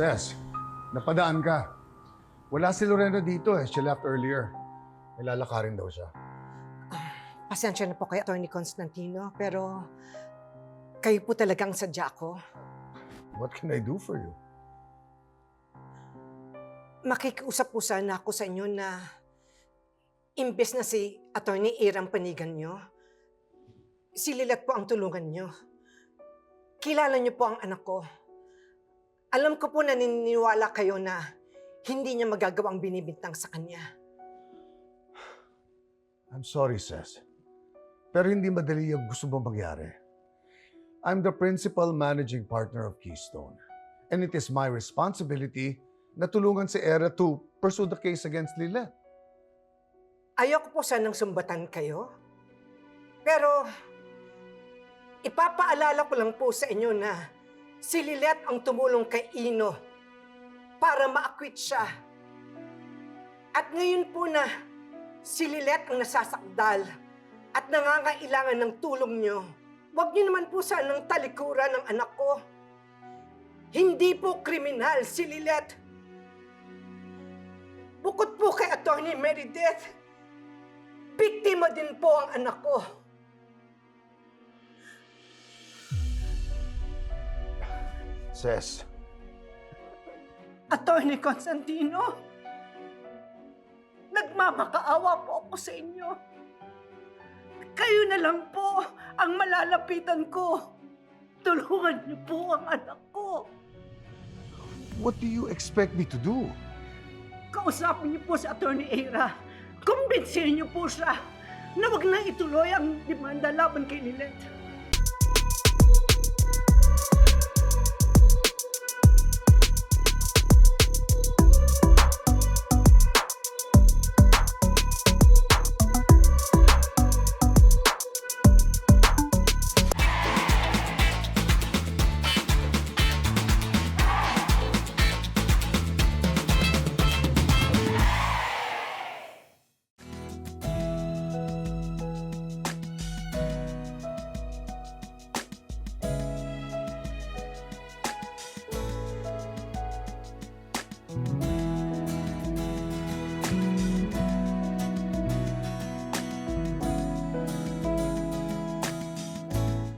Ses, napadaan ka. Wala si Lorena dito eh. She left earlier. May lalakarin daw siya. Pasensya na po kay Atty. Constantino, pero kayo po talagang sadya ko. What can I do for you? Makikiusap po sana ako sa inyo na imbes na si Atty. Irang panigan nyo, si Lilet po ang tulungan nyo. Kilala nyo po ang anak ko. Alam ko po na naniniwala kayo na hindi niya magagawang binibintang sa kanya. I'm sorry, Ses. Pero hindi madali yung gusto mong mangyari. I'm the principal managing partner of Keystone. And it is my responsibility na tulungan si Era to pursue the case against Lilet. Ayoko po sanang sumbatan kayo. Pero ipapaalala ko lang po sa inyo na si Lilet ang tumulong kay Ino para ma-acquit siya. At ngayon po na si Lilet ang nasasakdal at nangangailangan ng tulong nyo, huwag nyo naman po sanang talikuran ng anak ko. Hindi po kriminal si Lilet. Bukod po kay Atty. Meredith, biktima din po ang anak ko. Ses, Atty. Constantino, nagmamakaawa po ako sa inyo. Kayo na lang po ang malalapitan ko. Tulungan niyo po ang anak ko. what do you expect me to do? Kausapin niyo po si Atty. Eira. Kumbinsihin niyo po siya na wag na ituloy ang demanda laban kay Lilet.